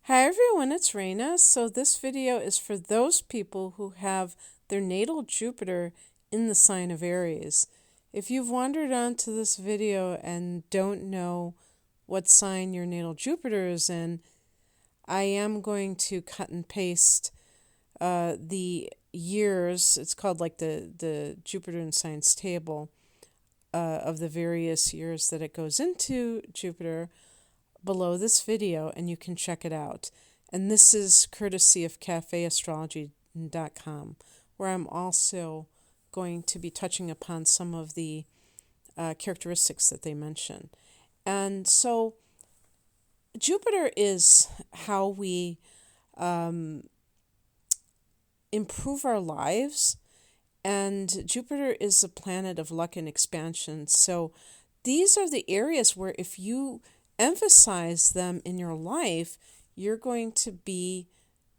Hi everyone, it's Raina. So this video is for those people who have their natal Jupiter in the sign of Aries. If you've wandered onto this video and don't know what sign your natal Jupiter is in, I am going to cut and paste the years. It's called like the Jupiter in Signs table of the various years that it goes into Jupiter below this video, and you can check it out. And this is courtesy of cafeastrology.com, where I'm also going to be touching upon some of the characteristics that they mention. And so Jupiter is how we improve our lives, and Jupiter is a planet of luck and expansion. So these are the areas where if you emphasize them in your life, you're going to be,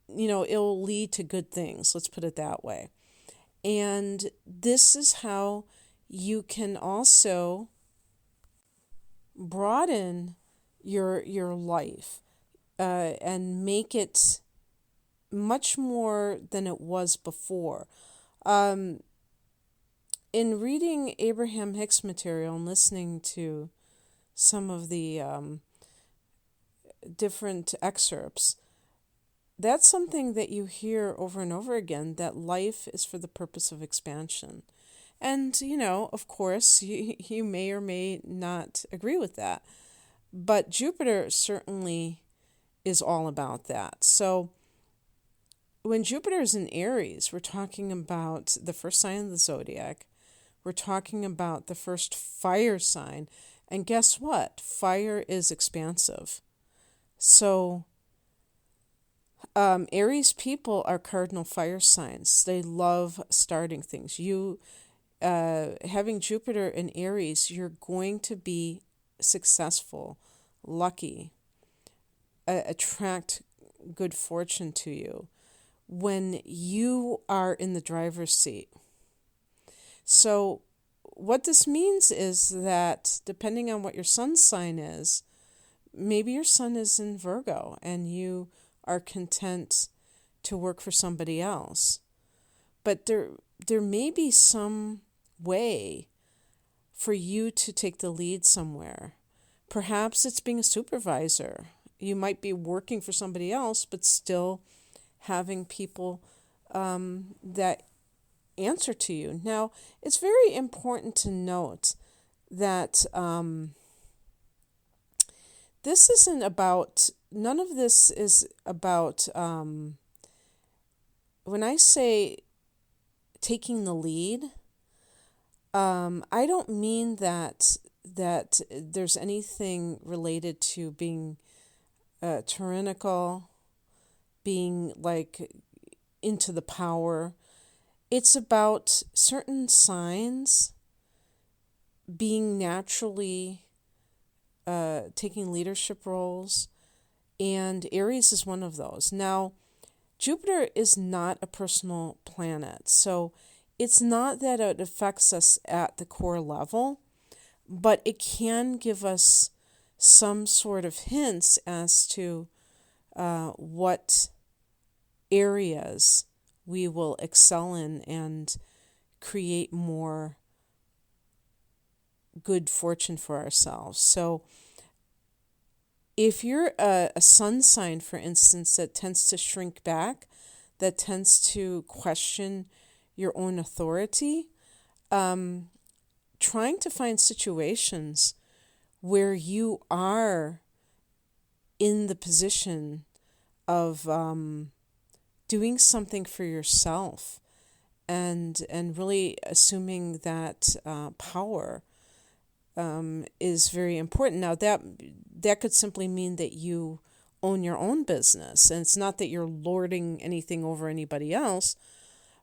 it'll lead to good things. Let's put it that way. And this is how you can also broaden your life and make it much more than it was before. In reading Abraham Hicks material and listening to some of the different excerpts, that's something that you hear over and over again, that life is for the purpose of expansion. And, of course, you may or may not agree with that. But Jupiter certainly is all about that. So when Jupiter is in Aries, we're talking about the first sign of the zodiac. We're talking about the first fire sign. And guess what? Fire is expansive. So Aries people are cardinal fire signs. They love starting things. Having Jupiter in Aries, you're going to be successful, lucky, attract good fortune to you when you are in the driver's seat. So what this means is that depending on what your sun sign is, maybe your sun is in Virgo and you are content to work for somebody else. But there may be some way for you to take the lead somewhere. Perhaps it's being a supervisor. You might be working for somebody else, but still having people that answer to you. Now, it's very important to note that none of this is about, when I say taking the lead, I don't mean that there's anything related to being tyrannical, being like into the power. It's about certain signs being naturally taking leadership roles, and Aries is one of those. Now, Jupiter is not a personal planet, so it's not that it affects us at the core level, but it can give us some sort of hints as to what areas we will excel in and create more good fortune for ourselves. So if you're a sun sign, for instance, that tends to shrink back, that tends to question your own authority, trying to find situations where you are in the position of doing something for yourself and really assuming that power is very important. Now, that could simply mean that you own your own business, and it's not that you're lording anything over anybody else,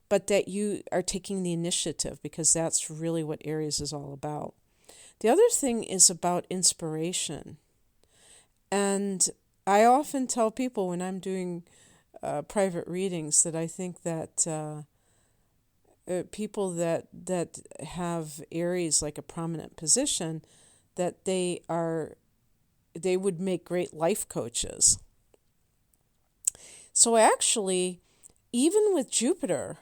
but that you are taking the initiative, because that's really what Aries is all about. The other thing is about inspiration. And I often tell people when I'm doing private readings that I think that people that have Aries like a prominent position, that they would make great life coaches. So actually, even with Jupiter,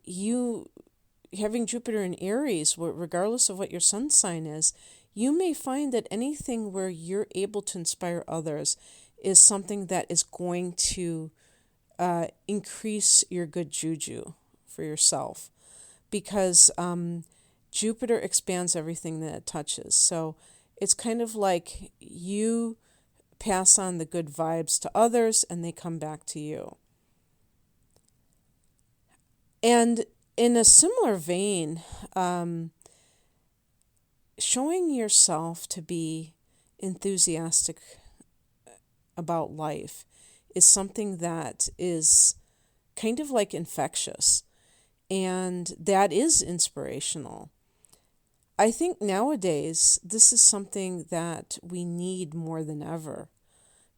you having Jupiter in Aries, regardless of what your sun sign is, you may find that anything where you're able to inspire others is something that is going to increase your good juju for yourself, because Jupiter expands everything that it touches. So it's kind of like you pass on the good vibes to others and they come back to you. And in a similar vein, showing yourself to be enthusiastic about life is something that is kind of like infectious, and that is inspirational. I think nowadays this is something that we need more than ever,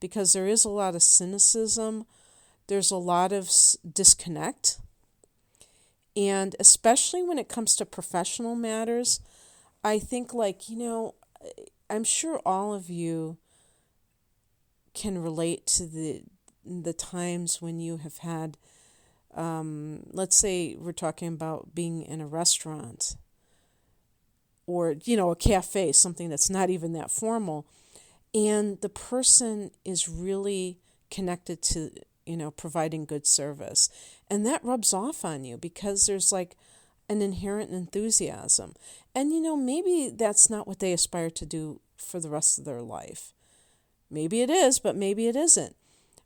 because there is a lot of cynicism, there's a lot of disconnect, and especially when it comes to professional matters, I think, like, I'm sure all of you can relate to the times when you have had, let's say we're talking about being in a restaurant or, a cafe, something that's not even that formal, and the person is really connected to, providing good service. And that rubs off on you because there's like an inherent enthusiasm. And, maybe that's not what they aspire to do for the rest of their life. Maybe it is, but maybe it isn't.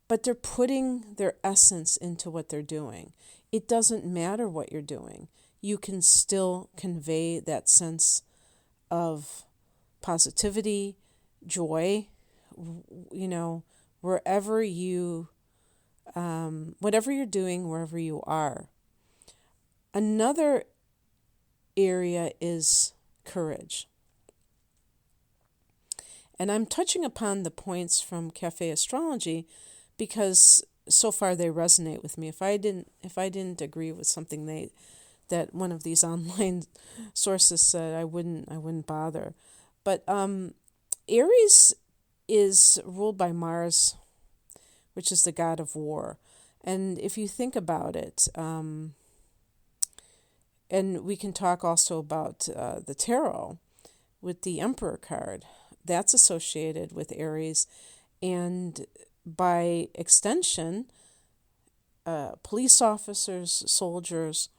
But they're putting their essence into what they're doing. It doesn't matter what you're doing. You can still convey that sense of positivity, joy, wherever you, whatever you're doing, wherever you are. Another area is courage. And I'm touching upon the points from Cafe Astrology because so far they resonate with me. If I didn't agree with something that one of these online sources said, I wouldn't bother. But Aries is ruled by Mars, which is the god of war. And if you think about it, and we can talk also about the tarot with the Emperor card. That's associated with Aries, and by extension, police officers, soldiers.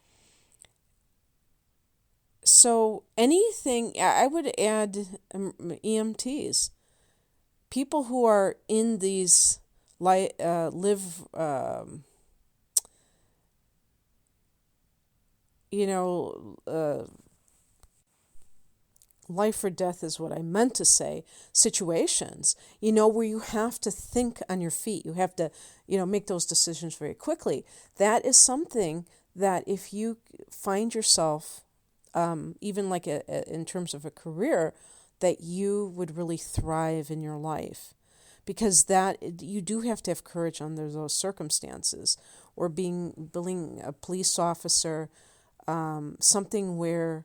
So anything, I would add EMTs, people who are in these live, life or death is what I meant to say, situations, where you have to think on your feet. You have to, make those decisions very quickly. That is something that if you find yourself, even like in terms of a career, that you would really thrive in your life. Because that you do have to have courage under those circumstances, or being a police officer, something where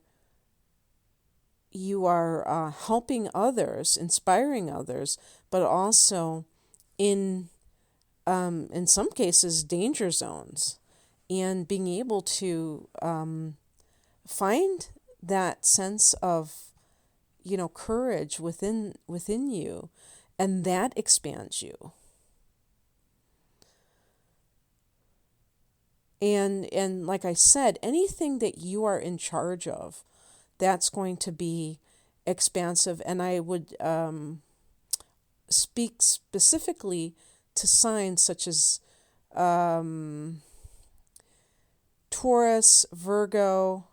you are helping others, inspiring others, but also in some cases, danger zones, and being able to find that sense of, courage within you, and that expands you. And like I said, anything that you are in charge of, that's going to be expansive. And I would speak specifically to signs such as Taurus, Virgo.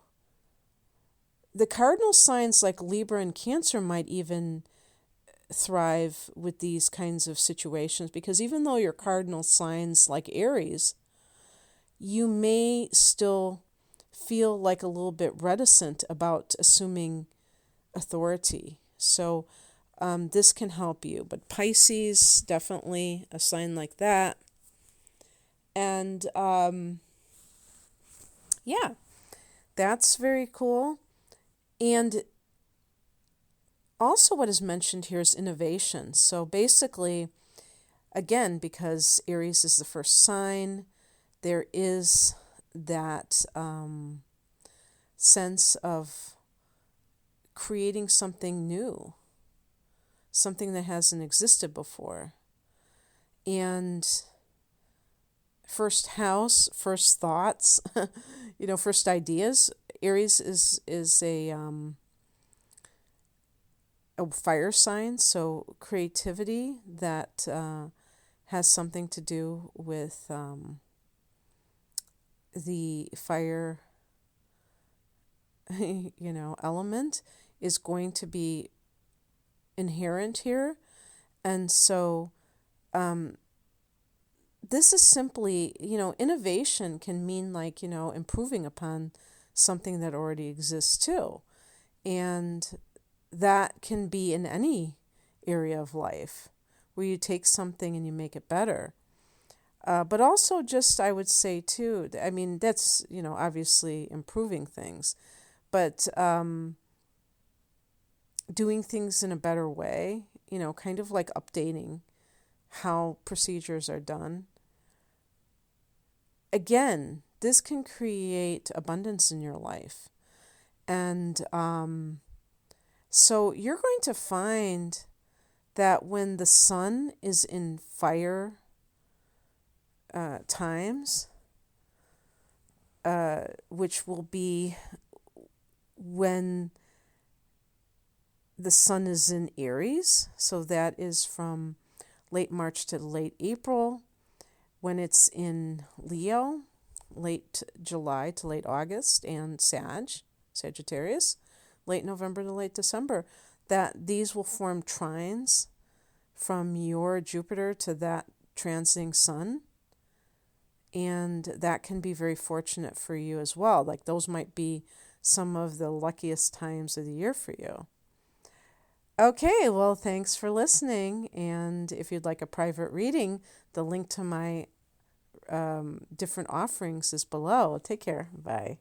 The cardinal signs like Libra and Cancer might even thrive with these kinds of situations, because even though your cardinal signs like Aries, you may still feel like a little bit reticent about assuming authority. So this can help you. But Pisces, definitely a sign like that. And yeah, that's very cool. And also what is mentioned here is innovation. So basically, again, because Aries is the first sign, there is that sense of creating something new, something that hasn't existed before. And first house, first thoughts, first ideas. Aries is a fire sign, so creativity that has something to do with the fire, element is going to be inherent here. And so this is simply, innovation can mean like, improving upon something that already exists too. And that can be in any area of life where you take something and you make it better. But also just, I would say too, I mean, that's, obviously improving things, but doing things in a better way, kind of like updating how procedures are done. Again, this can create abundance in your life. And so you're going to find that when the sun is in fire times, which will be when the sun is in Aries, so that is from late March to late April. When it's in Leo, late July to late August, and Sagittarius, late November to late December, that these will form trines from your Jupiter to that transiting sun. And that can be very fortunate for you as well. Like those might be some of the luckiest times of the year for you. Okay, well, thanks for listening. And if you'd like a private reading, the link to my different offerings is below. Take care. Bye.